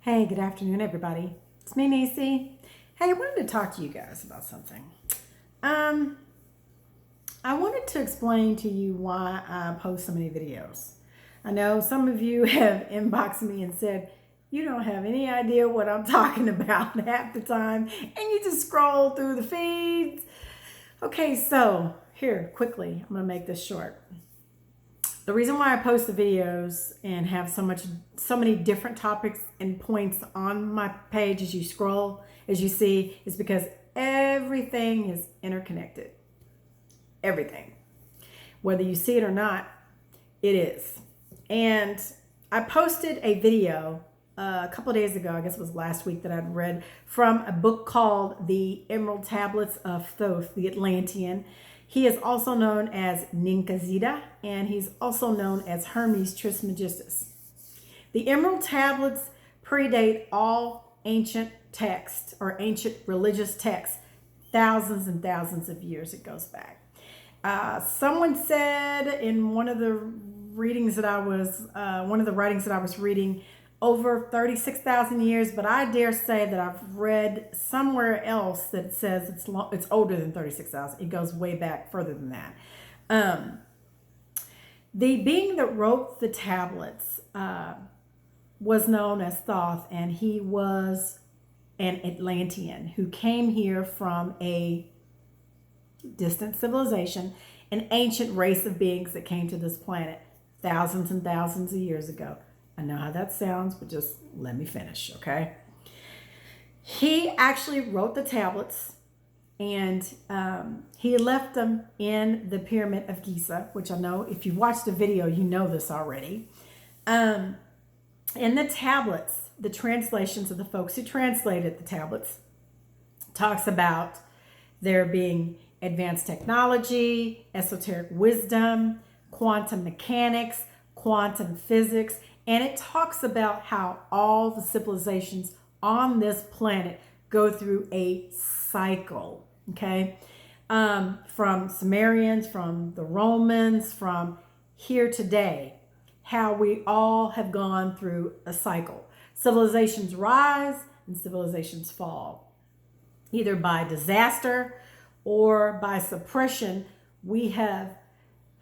Hey, good afternoon, everybody. It's me, Neece. Hey, I wanted to talk to you guys about something. Um, I wanted to explain to you why I post so many videos. I know some of you have inboxed me and said, you don't have any idea what I'm talking about half the time, and you just scroll through the feeds. Okay, so here, quickly, I'm gonna make this short. The reason why I post the videos and have so many different topics and points on my page as you scroll, as you see, is because everything is interconnected. Everything. Whether you see it or not, it is. And I posted a video a couple of days ago, I guess it was last week, that I'd read from a book called The Emerald Tablets of Thoth, the Atlantean. He is also known as Ninkazita, and he's also known as Hermes Trismegistus. The Emerald Tablets predate all ancient texts or ancient religious texts. Thousands and thousands of years it goes back. Someone said in one of the writings that I was reading, over 36,000 years, but I dare say that I've read somewhere else that says it's older than 36,000. It goes way back further than that. The being that wrote the tablets was known as Thoth, and he was an Atlantean who came here from a distant civilization, an ancient race of beings that came to this planet thousands and thousands of years ago. I know how that sounds, but just let me finish, okay? He actually wrote the tablets, and he left them in the Pyramid of Giza, which I know if you watched the video, you know this already. In the tablets, the translations of the folks who translated the tablets talks about there being advanced technology, esoteric wisdom, quantum mechanics, quantum physics, and it talks about how all the civilizations on this planet go through a cycle, okay? From Sumerians, from the Romans, from here today, how we all have gone through a cycle. Civilizations rise and civilizations fall, either by disaster or by suppression. We have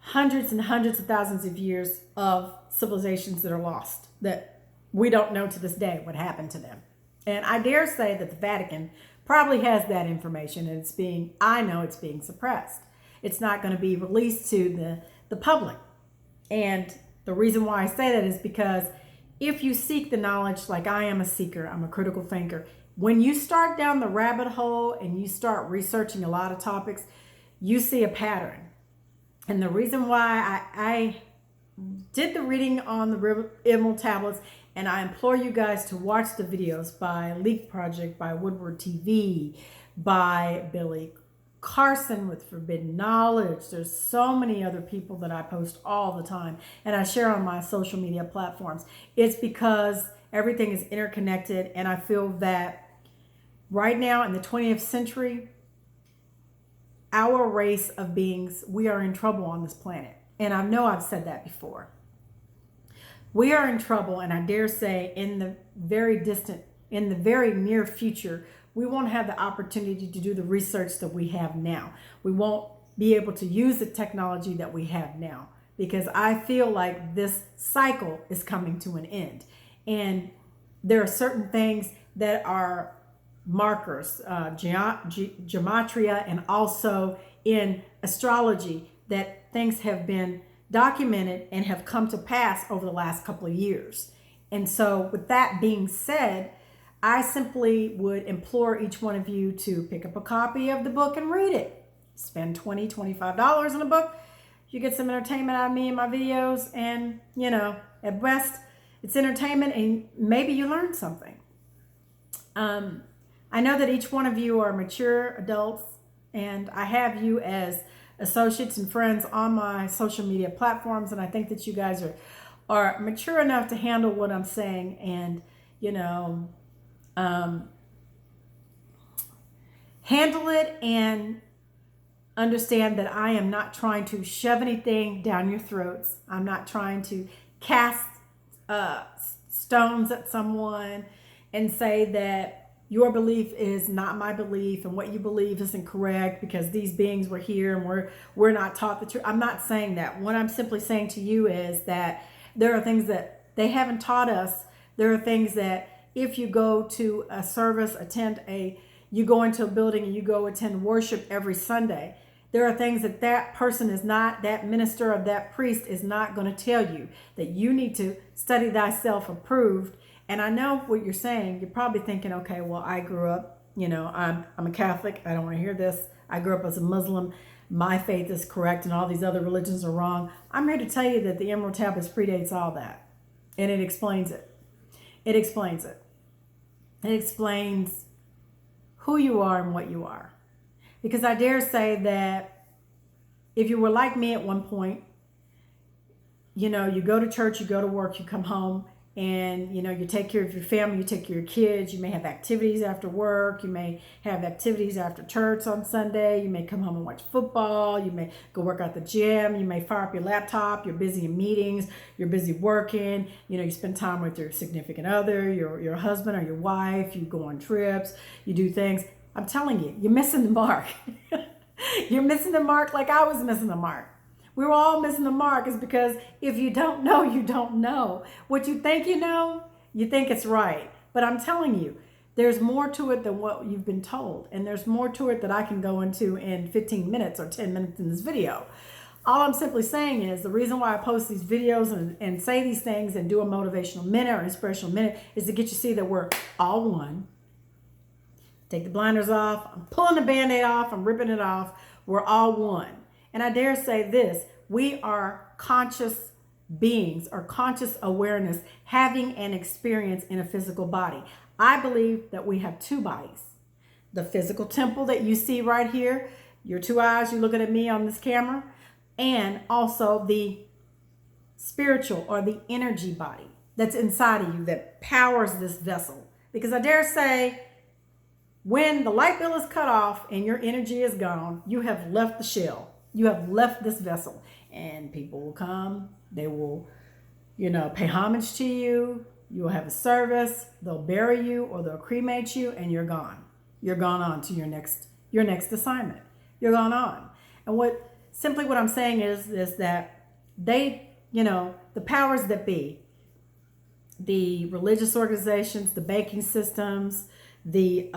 hundreds and hundreds of thousands of years of civilizations that are lost, that we don't know to this day what happened to them. And I dare say that the Vatican probably has that information, and I know it's being suppressed. It's not going to be released to the public. And the reason why I say that is because if you seek the knowledge, like I am a seeker, I'm a critical thinker, when you start down the rabbit hole and you start researching a lot of topics, you see a pattern. And the reason why I did the reading on the Emerald Tablets, and I implore you guys to watch the videos by Leak Project, by Woodward TV, by Billy Carson with Forbidden Knowledge. There's so many other people that I post all the time and I share on my social media platforms. It's because everything is interconnected, and I feel that right now in the 20th century, our race of beings, we are in trouble on this planet. And I know I've said that before. We are in trouble, and I dare say in the very near future, we won't have the opportunity to do the research that we have now. We won't be able to use the technology that we have now, because I feel like this cycle is coming to an end. And there are certain things that are markers, gematria, and also in astrology, that things have been documented and have come to pass over the last couple of years. And so with that being said, I simply would implore each one of you to pick up a copy of the book and read it. Spend $20, $25 on a book. You get some entertainment out of me and my videos, and at best it's entertainment, and maybe you learn something. I know that each one of you are mature adults, and I have you as associates and friends on my social media platforms, and I think that you guys are mature enough to handle what I'm saying, and handle it and understand that I am not trying to shove anything down your throats. I'm not trying to cast stones at someone. and say that your belief is not my belief and what you believe isn't correct because these beings were here and we're not taught the truth. I'm not saying that. What I'm simply saying to you is that there are things that they haven't taught us. There are things that if you go to a service, you go into a building and you go attend worship every Sunday, there are things that that person is not, that minister or that priest is not going to tell you, that you need to study thyself approved. And I know what you're saying. You're probably thinking, okay, well, I grew up, I'm a Catholic. I don't want to hear this. I grew up as a Muslim. My faith is correct and all these other religions are wrong. I'm here to tell you that the Emerald Tablets predates all that. And it explains it. It explains it. It explains who you are and what you are. Because I dare say that if you were like me at one point, you go to church, you go to work, you come home, and you take care of your family, you take care of your kids. You may have activities after work, you may have activities after church on Sunday, you may come home and watch football, you may go work out the gym, you may fire up your laptop, you're busy in meetings, you're busy working, you spend time with your significant other, your husband or your wife, you go on trips, you do things. I'm telling you, you're missing the mark. You're missing the mark like I was missing the mark. We were all missing the mark is because if you don't know, you don't know. What you think you know, you think it's right. But I'm telling you, there's more to it than what you've been told. And there's more to it that I can go into in 15 minutes or 10 minutes in this video. All I'm simply saying is the reason why I post these videos and say these things and do a motivational minute or inspirational minute is to get you to see that we're all one. Take the blinders off. I'm pulling the Band-Aid off. I'm ripping it off. We're all one. And I dare say this, we are conscious beings or conscious awareness having an experience in a physical body. I believe that we have two bodies. The physical temple that you see right here, your two eyes, you're looking at me on this camera, and also the spiritual or the energy body that's inside of you that powers this vessel. Because I dare say, when the light bill is cut off and your energy is gone, you have left the shell. You have left this vessel, and people will come. They will, pay homage to you. You will have a service. They'll bury you or they'll cremate you, and you're gone. You're gone on to your next assignment. You're gone on. And what I'm saying is that they, the powers that be, the religious organizations, the banking systems, the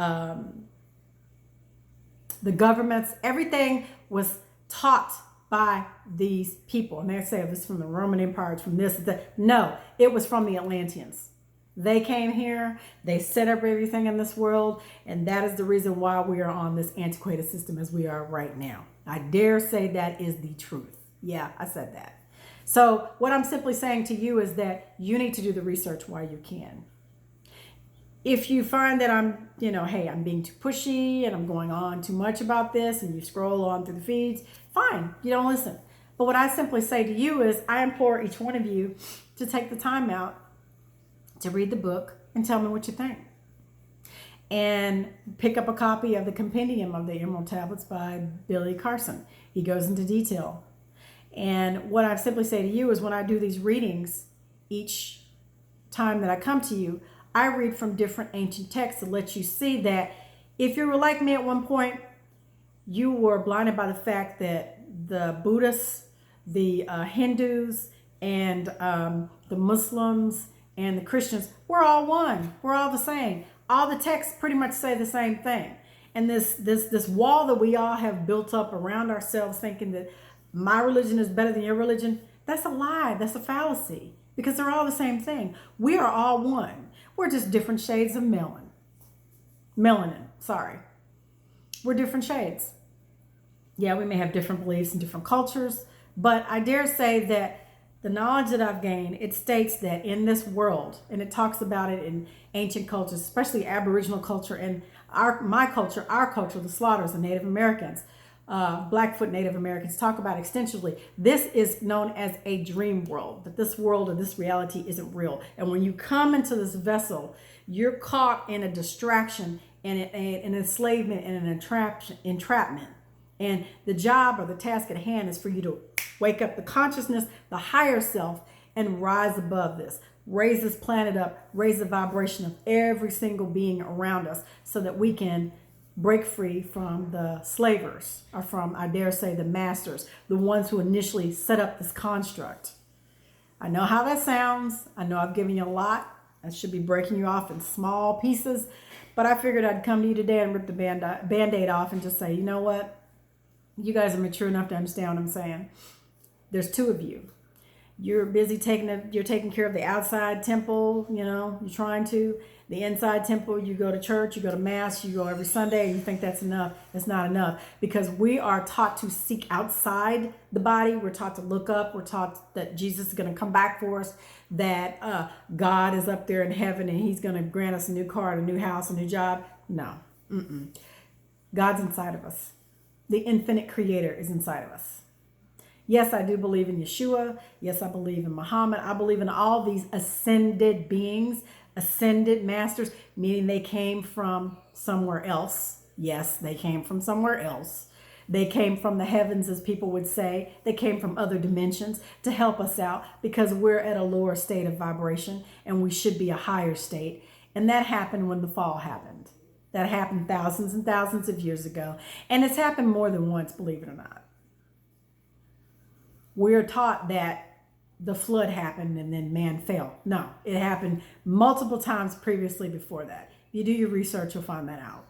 governments, everything was taught by these people. And they say it was from the Roman Empire, it's from this. No, it was from the Atlanteans. They came here, they set up everything in this world, and that is the reason why we are on this antiquated system as we are right now. I dare say that is the truth. Yeah, I said that. So what I'm simply saying to you is that you need to do the research while you can. If you find that I'm, hey, I'm being too pushy and I'm going on too much about this and you scroll on through the feeds, fine, you don't listen. But what I simply say to you is I implore each one of you to take the time out to read the book and tell me what you think. And pick up a copy of the Compendium of the Emerald Tablets by Billy Carson. He goes into detail. And what I simply say to you is when I do these readings, each time that I come to you, I read from different ancient texts to let you see that if you were like me at one point, you were blinded by the fact that the Buddhists, the Hindus, and the Muslims and the Christians, we're all one. We're all the same. All the texts pretty much say the same thing. And this wall that we all have built up around ourselves thinking that my religion is better than your religion, that's a lie. That's a fallacy because they're all the same thing. We are all one. We're just different shades of melanin, sorry. We're different shades. Yeah, we may have different beliefs and different cultures, but I dare say that the knowledge that I've gained, it states that in this world, and it talks about it in ancient cultures, especially Aboriginal culture and our culture, the Slaughters, the Native Americans, Blackfoot Native Americans talk about extensively. This is known as a dream world, that this world or this reality isn't real. And when you come into this vessel, you're caught in a distraction and an enslavement and an entrapment. And the job or the task at hand is for you to wake up the consciousness, the higher self, and rise above this. Raise this planet up, raise the vibration of every single being around us so that we can break free from the slavers, or from, I dare say, the masters, the ones who initially set up this construct. I know how that sounds. I know I've given you a lot. I should be breaking you off in small pieces, but I figured I'd come to you today and rip the band-aid off and just say, you know what? You guys are mature enough to understand what I'm saying. There's two of you. You're busy you're taking care of the outside temple, you're trying to. The inside temple, you go to church, you go to mass, you go every Sunday, and you think that's enough. It's not enough, because we are taught to seek outside the body. We're taught to look up. We're taught that Jesus is going to come back for us, that God is up there in heaven and he's going to grant us a new car, a new house, a new job. No. God's inside of us. The infinite creator is inside of us. Yes, I do believe in Yeshua. Yes, I believe in Muhammad. I believe in all these ascended beings, ascended masters, meaning they came from somewhere else. Yes, they came from somewhere else. They came from the heavens, as people would say. They came from other dimensions to help us out, because we're at a lower state of vibration and we should be a higher state. And that happened when the fall happened. That happened thousands and thousands of years ago. And it's happened more than once, believe it or not. We're taught that the flood happened and then man fell. No, it happened multiple times previously before that. If you do your research, you'll find that out.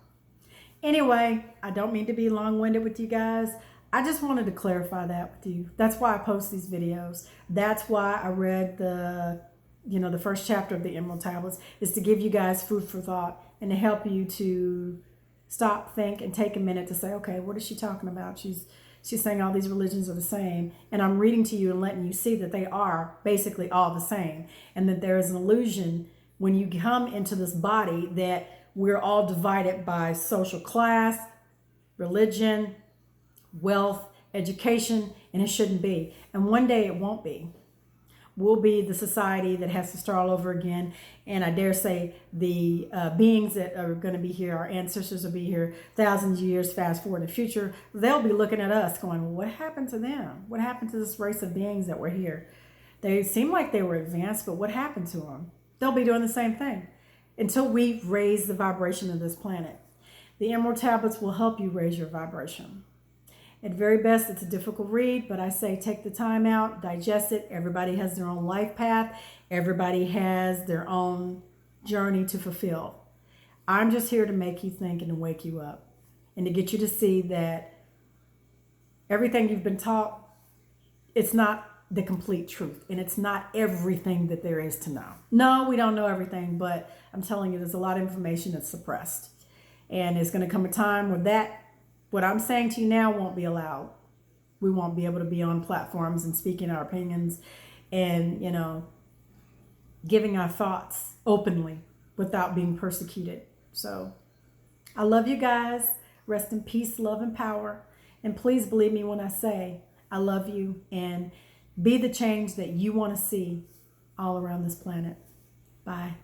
Anyway, I don't mean to be long-winded with you guys. I just wanted to clarify that with you. That's why I post these videos. That's why I read the first chapter of the Emerald Tablets, is to give you guys food for thought and to help you to stop, think, and take a minute to say, okay, what is she talking about? She's saying all these religions are the same. And I'm reading to you and letting you see that they are basically all the same. And that there is an illusion when you come into this body that we're all divided by social class, religion, wealth, education, and it shouldn't be. And one day it won't be. We'll be the society that has to start all over again. And I dare say the beings that are going to be here, our ancestors will be here thousands of years, fast forward in the future. They'll be looking at us going, well, what happened to them? What happened to this race of beings that were here? They seem like they were advanced, but what happened to them? They'll be doing the same thing until we raise the vibration of this planet. The Emerald Tablets will help you raise your vibration. At very best, it's a difficult read, but I say take the time out, digest it. Everybody has their own life path. Everybody has their own journey to fulfill. I'm just here to make you think and to wake you up and to get you to see that everything you've been taught, it's not the complete truth, and it's not everything that there is to know. No, we don't know everything, but I'm telling you, there's a lot of information that's suppressed. And it's going to come a time where what I'm saying to you now won't be allowed. We won't be able to be on platforms and speaking our opinions and, giving our thoughts openly without being persecuted. So I love you guys. Rest in peace, love, and power. And please believe me when I say I love you, and be the change that you want to see all around this planet. Bye.